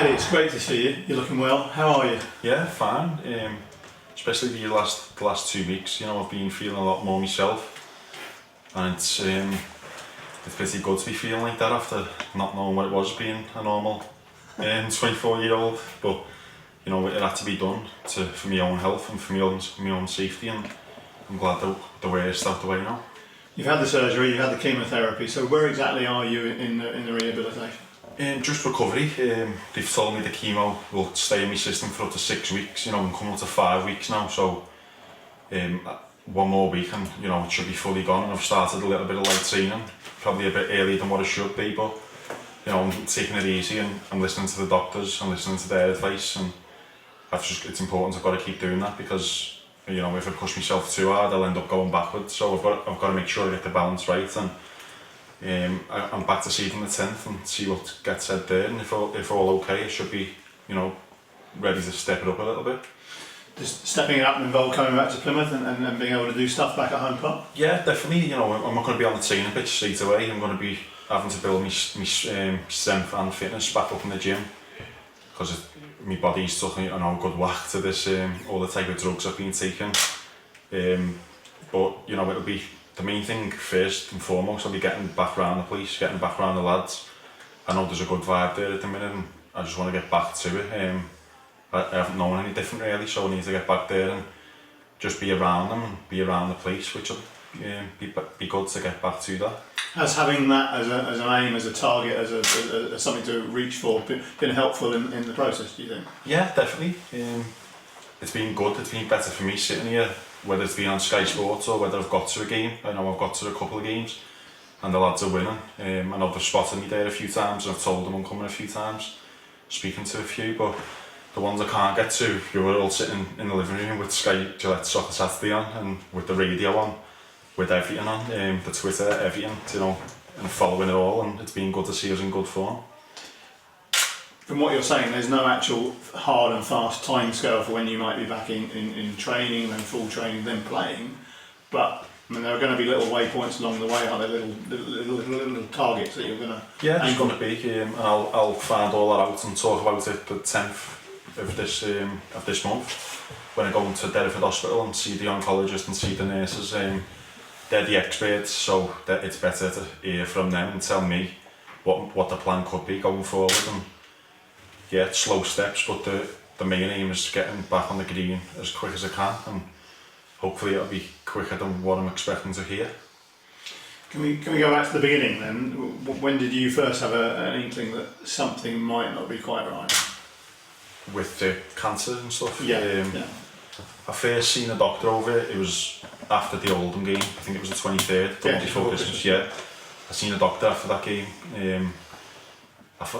Eddie, it's great to see you. You're looking well. How are you? Yeah, fine. Especially the last 2 weeks, I've been feeling a lot more myself, and it's pretty good to be feeling like that after not knowing what it was being a normal 24-year-old. But it had to be done for my own health and for my own safety, and I'm glad that the worst out the way now. You've had the surgery, you've had the chemotherapy. So where exactly are you in the rehabilitation? Just recovery. They've told me the chemo will stay in my system for up to 6 weeks. I'm coming up to 5 weeks now, so one more week and it should be fully gone. And I've started a little bit of light training, probably a bit earlier than what I should be, but I'm taking it easy and I'm listening to the doctors and listening to their advice, and it's important. I've got to keep doing that because if I push myself too hard, I'll end up going backwards. So I've got to make sure I get the balance right, and I'm back to see them the 10th and see what gets said there, and if all okay, I should be ready to step it up a little bit. Just stepping it up involve coming back to Plymouth and being able to do stuff back at home park? Yeah, definitely. I'm not going to be on the training pitch straight away. I'm going to be having to build my strength and fitness back up in the gym, because my body's took a good whack to this, all the type of drugs I've been taking. But it'll be the main thing first and foremost. I'll be getting back around the place, getting back around the lads. I know there's a good vibe there at the minute, and I just want to get back to it. I haven't known any different really, so I need to get back there and just be around them and be around the place, which will be good to get back to that. Has having that as an aim, as a target, as something to reach for, been helpful in the process, do you think? Yeah, definitely. It's been good. It's been better for me sitting here, whether it's been on Sky Sports or whether I've got to a game. I know I've got to a couple of games and the lads are winning. I know they've spotted me there a few times, and I've told them I'm coming a few times, speaking to a few, but the ones I can't get to, you were all sitting in the living room with Sky Gillette Soccer Saturday on, and with the radio on, with everything on, the Twitter, everything, and following it all, and it's been good to see us in good form. From what you're saying, there's no actual hard and fast time scale for when you might be back in training, then full training, then playing, but there are going to be little waypoints along the way, are there? Little targets that you're going to... Yeah, there's going to be, and I'll find all that out and talk about it the 10th of this month, when I go into Derriford Hospital and see the oncologist and see the nurses. They're the experts, so that it's better to hear from them and tell me what the plan could be going forward. And yeah, it's slow steps, but the main aim is getting back on the green as quick as I can, and hopefully it'll be quicker than what I'm expecting to hear. Can we go back to the beginning then? When did you first have an inkling that something might not be quite right? With the cancer and stuff? Yeah. I first seen a doctor over it. It was after the Oldham game. I think it was the 23rd, before Christmas. Yeah, I seen a doctor after that game.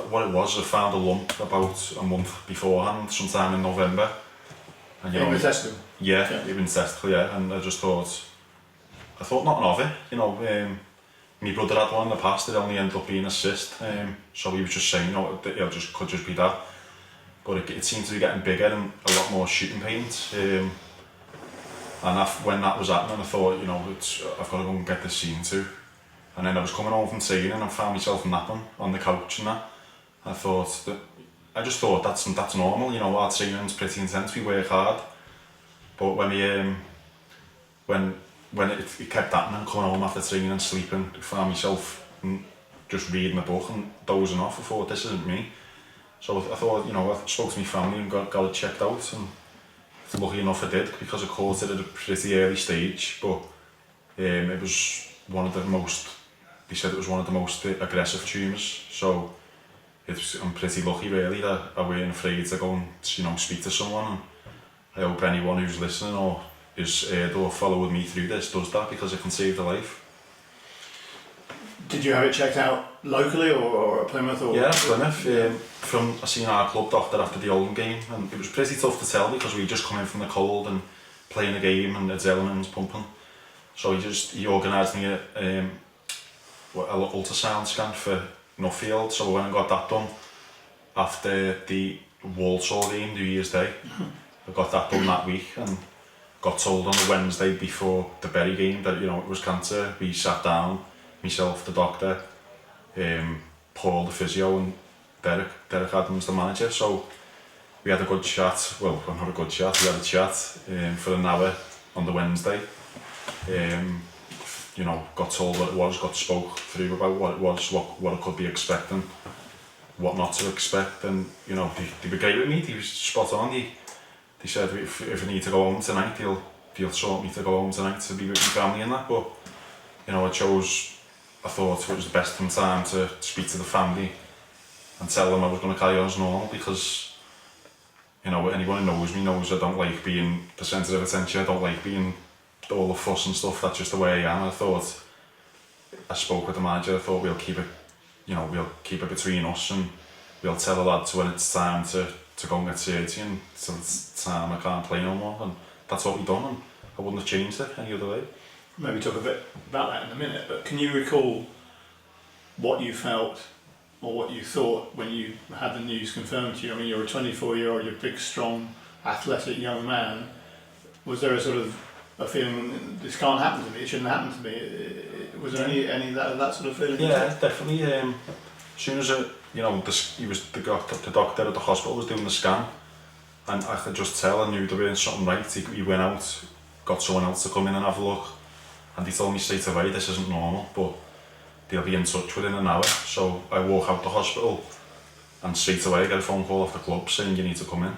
What it was, I found a lump about a month beforehand, sometime in November. And, in the testicle? Yeah, in the testicle, yeah. And I thought nothing of it. My brother had one in the past. It only ended up being a cyst. So he was just saying, it could just be that. But it seemed to be getting bigger and a lot more shooting pains. And when that was happening, I thought, I've got to go and get this seen to. And then I was coming home from training and I found myself napping on the couch and that. I just thought that's normal. Our training's pretty intense. We work hard. But when it kept happening, coming home after training and sleeping, I found myself just reading a book and dozing off. I thought, this isn't me. So I thought, I spoke to my family and got it checked out, and lucky enough I did, because I caught it at a pretty early stage, but it was they said it was one of the most aggressive tumours, so I'm pretty lucky really that I weren't afraid to go and speak to someone, and I hope anyone who's listening or is heard or followed me through this does that, because it can save their life. Did you have it checked out locally or at Plymouth? Or? Yeah, Plymouth. I seen our club doctor after the Oldham game, and it was pretty tough to tell because we just come in from the cold and playing a game and adrenaline's pumping. So he organised me an ultrasound scan for Nuffield. So when I got that done after the Walsall game, New Year's Day, I got that done that week and got told on the Wednesday before the Bury game that it was cancer. We sat down, myself, the doctor, Paul, the physio, and Derek Adams, the manager. So we had a good chat. Well, not a good chat. We had a chat for an hour on the Wednesday. You know, got told what it was, got spoke through about what it was, what I could be expecting, what not to expect, and you know, they were great with me. He was spot on. They said if I need to go home tonight, he'll sort me to go home tonight to be with my family and that. But you know, I thought it was the best time to speak to the family and tell them I was going to carry on as normal, because you know, anyone who knows me knows I don't like being the centre of attention. I don't like being all the fuss and stuff. That's just the way I am. I spoke with the manager. I thought we'll keep it between us, and we'll tell the lads when it's time to go and get surgery, and till it's time I can't play no more. And that's what we done, and I wouldn't have changed it any other way. Maybe talk a bit about that in a minute, but can you recall what you felt or what you thought when you had the news confirmed to you? I mean, you're a 24-year-old, you're a big, strong, athletic young man. Was there a sort of a feeling, this can't happen to me, it shouldn't happen to me? Was there any of that sort of feeling? Yeah, definitely. As soon as the doctor at the hospital was doing the scan, and I could just tell I knew there was something right. He went out, got someone else to come in and have a look, and he told me straight away, this isn't normal, but they'll be in touch within an hour. So I walk out the hospital, and straight away I get a phone call off the club saying you need to come in,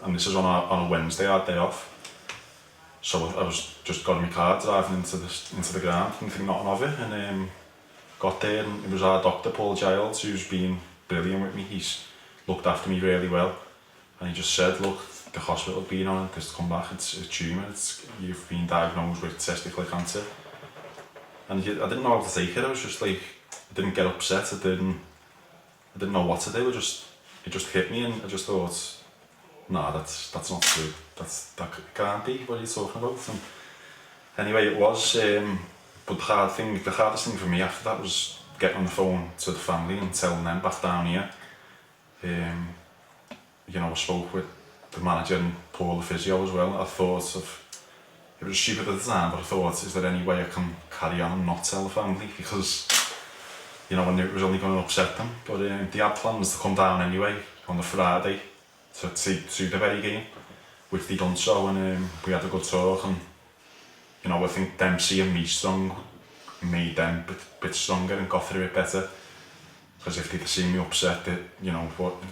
and this is on a Wednesday, our day off. So I was just got in my car driving into the ground, didn't think nothing of it, and got there, and it was our doctor, Paul Giles, who's been brilliant with me. He's looked after me really well, and he just said, look, the hospital have been on it, this come back, it's a tumour, you've been diagnosed with testicular cancer. And I didn't know how to take it. I was just like, I didn't get upset, I didn't know what to do. It just hit me, and I just thought, no, that's not true. That can't be what you're talking about. And anyway, it was. But the hardest thing for me after that was getting on the phone to the family and telling them back down here. You know, I spoke with the manager and Paul, the physio, as well. I thought it was stupid at the time, but I thought, is there any way I can carry on and not tell the family? Because, you know, I knew it was only going to upset them. But they had plans to come down anyway on the Friday to see the very game, which they done so, and we had a good talk, and you know, I think them seeing me strong made them a bit stronger and got through it better, because if they'd seen me upset, you know,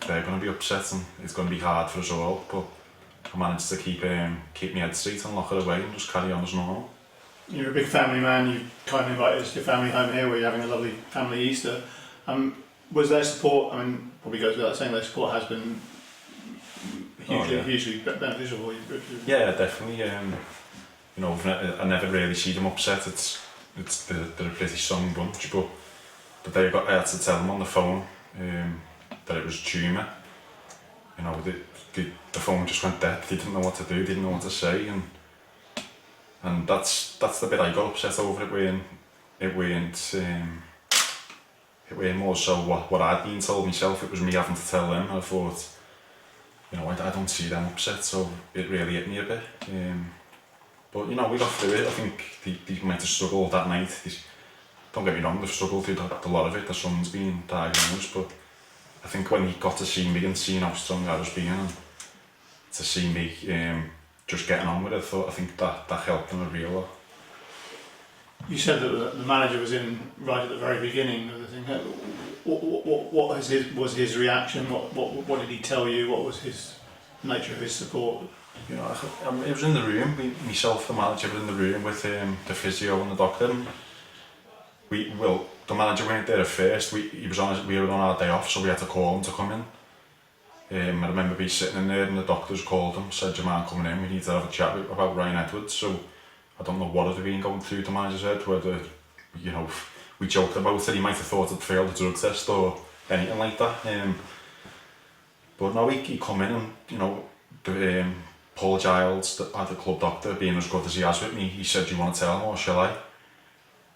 they're going to be upset, and it's going to be hard for us all. But I managed to keep my head straight and lock it away and just carry on as normal. You're a big family man, you kindly invited us to your family home here where you're having a lovely family Easter. Was their support, I mean, probably goes without saying, their support has been hugely beneficial for you? Yeah, definitely. You know, I never really see them upset. They're a pretty strong bunch, but I had to tell them on the phone that it was a tumour. You know, the phone just went dead. They didn't know what to do, didn't know what to say, and that's the bit I got upset over. It weren't more so what I'd been told myself. It was me having to tell them. I thought, you know, I don't see them upset, so it really hit me a bit. But you know, we got through it. I think they might have struggled that night. Don't get me wrong, they've struggled through a lot of it. The son's been diagnosed, but I think when he got to see me and seeing how strong I was being, and to see me just getting on with it, I think that helped him a real lot. You said that the manager was in right at the very beginning of the thing. What was his reaction? What did he tell you? What was his nature of his support? You know, it was in the room. Myself, the manager, were in the room with the physio and the doctor. And the manager went there at first. We were on our day off, so we had to call him to come in. I remember me sitting in there, and the doctors called him, said, "Do you mind coming in? We need to have a chat about Ryan Edwards." So I don't know what had been going through the manager's head, whether, you know, we joked about it, he might have thought I'd failed the drug test or anything like that. But no, he come in, and, you know, Paul Giles, the club doctor, being as good as he has with me, he said, "Do you want to tell him, or shall I?"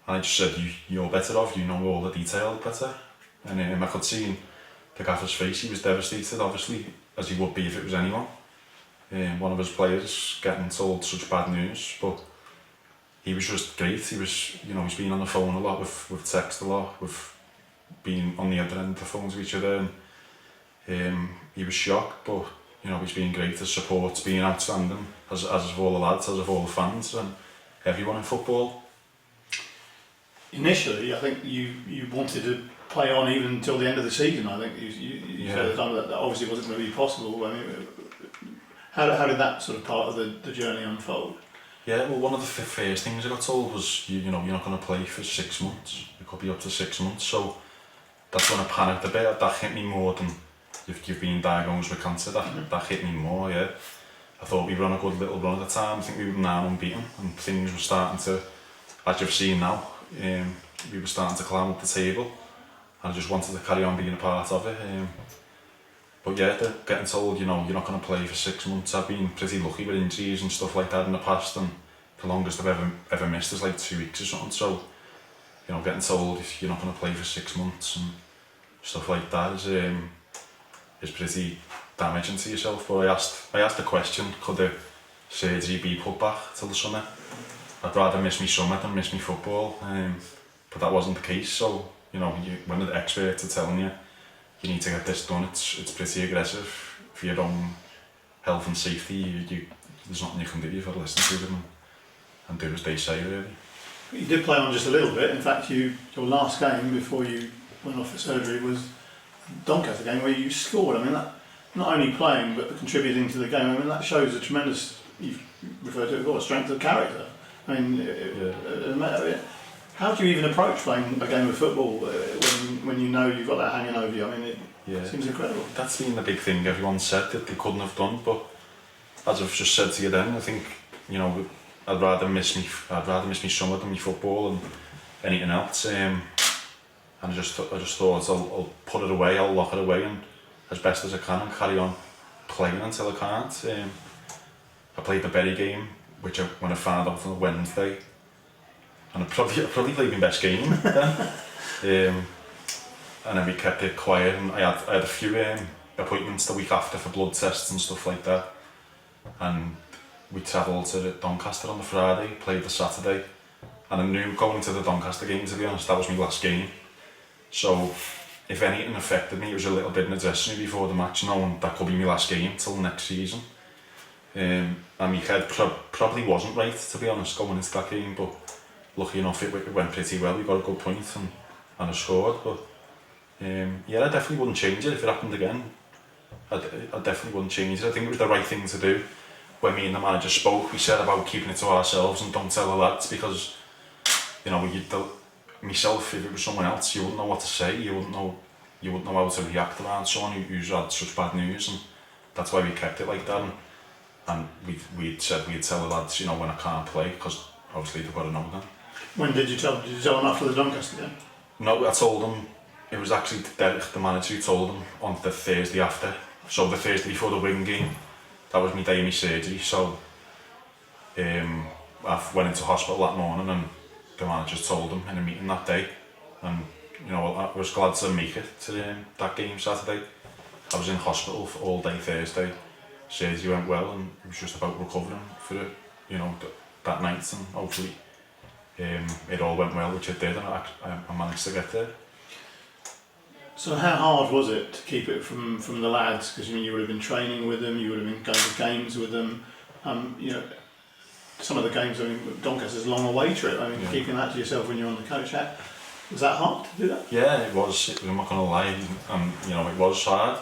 And I just said, "You're better off, you know all the detail better." And I could see in the gaffer's face, he was devastated, obviously, as he would be if it was anyone. One of his players getting told such bad news, but he was just great. He was, you know, he's been on the phone a lot, we've texted a lot, we've been on the other end of the phone to each other, and He was shocked, but he's been great. His support's been outstanding, as of all the lads, as of all the fans and everyone in football. Initially, I think you wanted to play on even until the end of the season. I think you said at the time that obviously wasn't going to be possible. I mean, how did that sort of part of the journey unfold? Yeah, well, one of the first things I got told was, you're not going to play for 6 months. It could be up to 6 months. So that's when I panicked a bit. That hit me more than you've been diagnosed with cancer. That hit me more, yeah. I thought we were on a good little run at the time. I think we were 9 unbeaten and things were starting to, as you've seen now, we were starting to climb up the table. And I just wanted to carry on being a part of it. But yeah, getting told, you're not going to play for 6 months. I've been pretty lucky with injuries and stuff like that in the past, and the longest I've ever missed is like 2 weeks or something. So, getting told you're not going to play for 6 months and stuff like that is pretty damaging to yourself. But I asked the question, could the surgery be put back till the summer? I'd rather miss my summer than miss my football, but that wasn't the case. So, when the experts are telling you need to get this done, it's pretty aggressive for your own health and safety. There's nothing you can do. You've got to listen to them and do as they say, really. You did play on just a little bit. In fact, your last game before you went off for surgery was Doncaster game where you scored. I mean, that not only playing but contributing to the game. I mean, that shows a tremendous, you've referred to it before, strength of character. I mean, how do you even approach playing a game of football when you know you've got that hanging over you? I mean, it seems incredible. That's been the big thing everyone said that they couldn't have done, but as I've just said to you then, I think, I'd rather miss me summer than me football and anything else. And I just thought I'll put it away, I'll lock it away, and as best as I can and carry on playing until I can't. I played the Berry game, when I found out on a Wednesday, and I probably played my best game then. And then we kept it quiet, and I had a few appointments the week after for blood tests and stuff like that. And we travelled to Doncaster on the Friday, played the Saturday, and I knew going to the Doncaster game, to be honest, that was my last game. So if anything affected me, it was a little bit in the dressing room before the match, knowing that could be my last game till next season. And my head probably wasn't right, to be honest, going into that game, but lucky enough it went pretty well. We got a good point and I scored. But I definitely wouldn't change it if it happened again. I definitely wouldn't change it. I think it was the right thing to do. When me and the manager spoke, we said about keeping it to ourselves and don't tell the lads, because myself, if it was someone else, you wouldn't know what to say. You wouldn't know how to react around someone who's had such bad news, and that's why we kept it like that. And we'd said we'd tell the lads, when I can't play, because obviously they've got to know then. When did you tell them? Did you tell them after the Doncaster game? No, I told them. It was actually Derek, the manager, who told them on the Thursday after. So the Thursday before the Wigan game, that was my day of my surgery. So I went into hospital that morning, and the manager told them in a meeting that day. And I was glad to make it to that game Saturday. I was in hospital for all day Thursday. Surgery went well, and it was just about recovering for it, that night, and hopefully it all went well, which it did, and I managed to get there. So how hard was it to keep it from the lads? Because you would have been training with them, you would have been going to games with them. Some of the games, Doncaster's a long away trip. Keeping that to yourself when you're on the coach hat, was that hard to do that? Yeah, it was. I'm not going to lie, it was hard.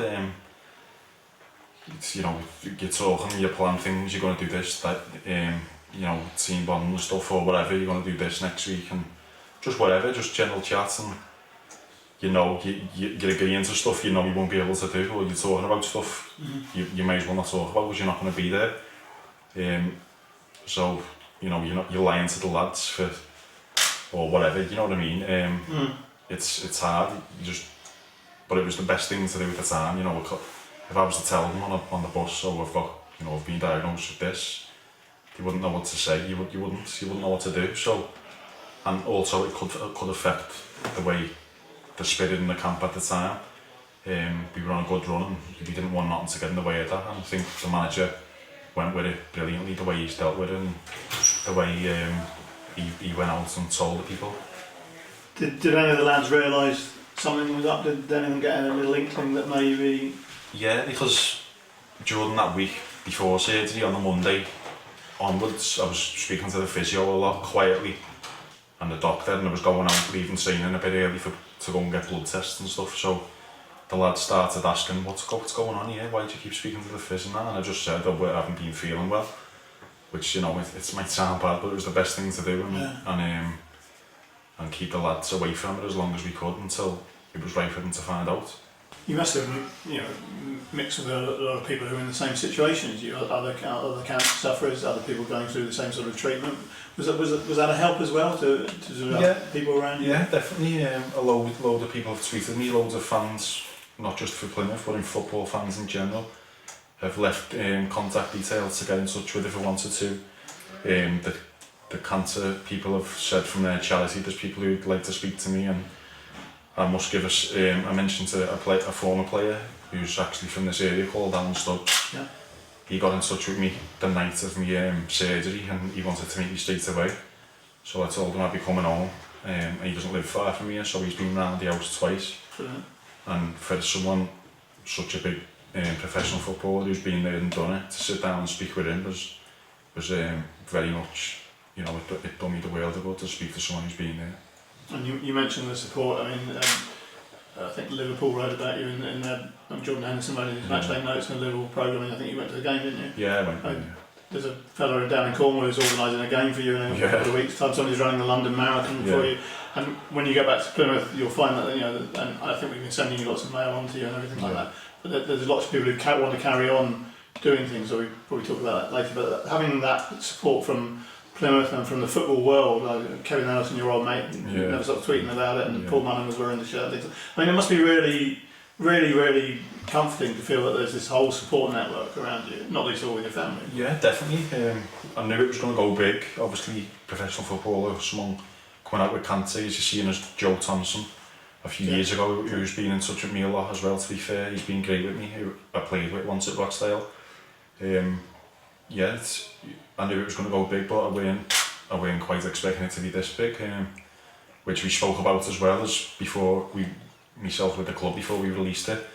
You're talking, you plan things, you're going to do this, that, team bonding and stuff or whatever, you're going to do this next week, and just whatever, just general chat, and you're agreeing to stuff you won't be able to do, or you're talking about stuff you may as well not talk about because you're not going to be there. So, you're lying to the lads for, or whatever, you know what I mean? It's hard, but it was the best thing to do at the time, if I was to tell them on the bus, so I've been diagnosed with this, they wouldn't know what to say, you wouldn't know what to do. So, and also it could affect the way, the spirit in the camp at the time. We were on a good run, and we didn't want nothing to get in the way of that, and I think the manager went with it brilliantly, the way he's dealt with it, and the way he went out and told the people. Did any of the lads realise something was up? Did anyone get a little inkling that maybe Yeah, because during that week before surgery on the Monday onwards, I was speaking to the physio a lot quietly and the doctor, and I was going out leaving training a bit early to go and get blood tests and stuff. So the lads started asking, what's going on here? Why do you keep speaking to the phys and that? And I just said, oh, I haven't been feeling well, which, you know, it might sound bad, but it was the best thing to do, and keep the lads away from it as long as we could until it was right for them to find out. You must have, mixed with a lot of people who are in the same situation as you, other cancer sufferers, other people going through the same sort of treatment. Was that a help as well to people around you? Yeah, definitely. A load of people have tweeted me, loads of fans, not just for Plymouth, but in football fans in general, have left contact details to get in touch with if I wanted to. The cancer people have said from their charity there's people who'd like to speak to me, and I must give us, I mentioned to a former player who's actually from this area called Alan Stubbs. Yeah. He got in touch with me the night of my surgery and he wanted to meet me straight away. So I told him I'd be coming home. He doesn't live far from here, so he's been round the house twice. Brilliant. And for someone, such a big professional footballer who's been there and done it, to sit down and speak with him was very much, it done me the world of good to speak to someone who's been there. And you mentioned the support. I mean, I think Liverpool wrote about you in Jordan Henderson wrote in his match day notes in the Liverpool programming. I think you went to the game, didn't you? Yeah, I went. There's a fellow down in Cornwall who's organising a game for you in a couple of weeks' time. Somebody's running the London Marathon for you. And when you go back to Plymouth, you'll find that, and I think we've been sending you lots of mail on to you and everything like that. But there's lots of people who want to carry on doing things, so we probably talk about that later. But having that support from Plymouth and from the football world, Kevin Nelson, your old mate, never stopped tweeting about it, and Paul Mullen was wearing the shirt. I mean, it must be really, really, really comforting to feel that there's this whole support network around you, not least all with your family. Yeah, definitely. I knew it was going to go big. Obviously, professional footballer, someone coming out with cancer, as you've seen as Joe Thompson a few years ago, who's been in touch with me a lot as well, to be fair. He's been great with me, who I played with once at Rochdale. I knew it was going to go big, but I weren't quite expecting it to be this big, which we spoke about as well as myself with the club before we released it.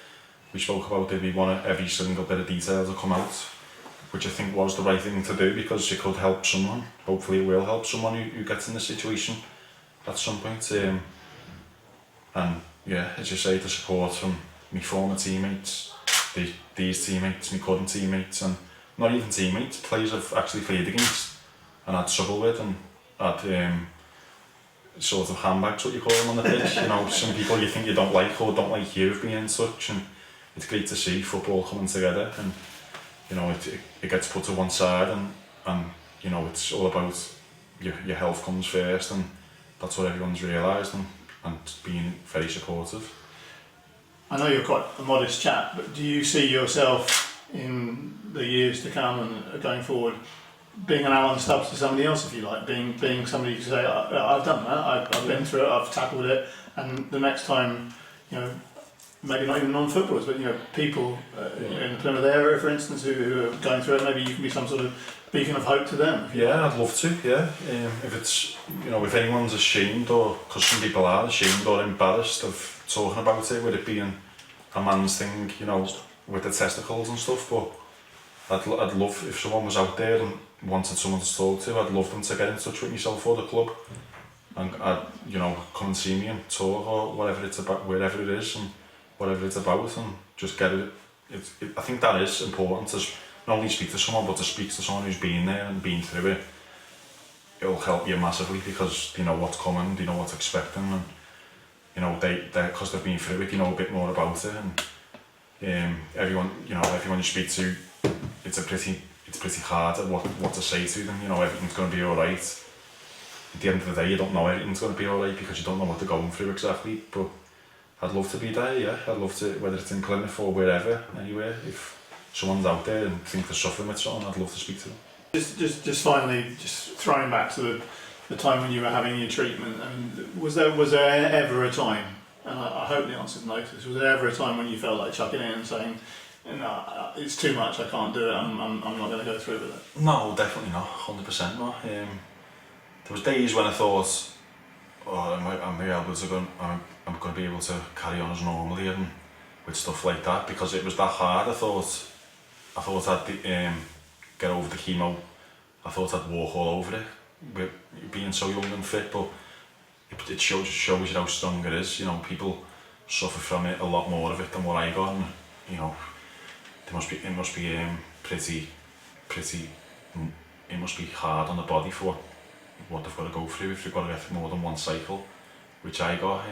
We spoke about it, we wanted every single bit of detail to come out, which I think was the right thing to do because it could help someone. Hopefully it will help someone who gets in this situation at some point. And yeah, as you say, the support from my former teammates, these teammates, my current teammates, and not even teammates, players I've actually played against and had trouble with, and had sort of handbags, what you call them on the pitch. Some people you think you don't like or don't like you have been in touch, and it's great to see football coming together, and it gets put to one side, and it's all about your health comes first, and that's what everyone's realised, and being very supportive. I know you're quite a modest chap, but do you see yourself in the years to come and going forward being an Alan Stubbs to somebody else, if you like, being somebody who say, I've done that, I've been through it, I've tackled it, and the next time, maybe not even non-footballers, but people in the Plymouth area, for instance, who are going through it, maybe you can be some sort of beacon of hope to them. Yeah, I'd love to. Yeah, if it's if anyone's ashamed, or because some people are ashamed or embarrassed of talking about it, with it being a man's thing, with the testicles and stuff, but I'd love if someone was out there and wanted someone to talk to. I'd love them to get in touch with myself or the club, and come and see me and talk, or whatever it's about, wherever it is and whatever it's about, and just get it. I think that is important, to not only speak to someone, but to speak to someone who's been there and been through it. It'll help you massively because they know what's coming, they know what's expecting, and they because they've been through it, they know a bit more about it, and everyone you speak to, it's pretty hard at what to say to them. Everything's going to be all right. At the end of the day, you don't know everything's going to be all right because you don't know what they're going through exactly. But I'd love to be there. Yeah, I'd love to, whether it's in Plymouth or wherever, anywhere. If someone's out there and think they're suffering with something, I'd love to speak to them. Just finally, just throwing back to the time when you were having your treatment, and was there ever a time, and I hope the answer is no to this, was there ever a time when you felt like chucking in and saying, no, it's too much, I can't do it, I'm not going to go through with it? No, definitely not, 100% not. There was days when I thought, I'm going to be able to carry on as normally, and with stuff like that, because it was that hard. I thought I'd get over the chemo. I thought I'd walk all over it with being so young and fit, but it shows you how strong it is. You know, people suffer from it, a lot more of it than what I got, and you know, it must be pretty, it must be hard on the body for what they've got to go through if they've got to get through more than one cycle, which I got.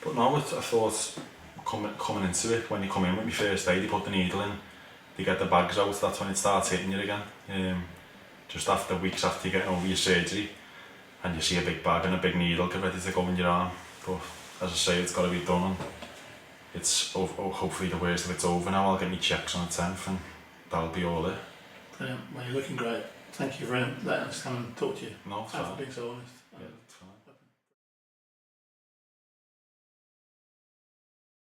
But no, I thought coming into it, when you come in with my first day, they put the needle in, they get the bags out, that's when it starts hitting you again. Just after weeks after you're getting over your surgery, and you see a big bag and a big needle get ready to go in your arm. But as I say, it's got to be done, and it's hopefully the worst of it's over now. I'll get my checks on the 10th and that'll be all it. Brilliant. Well, you're looking great. Thank you for letting us come and talk to you. No, it's and fine. for being so honest. Yeah, it's fine.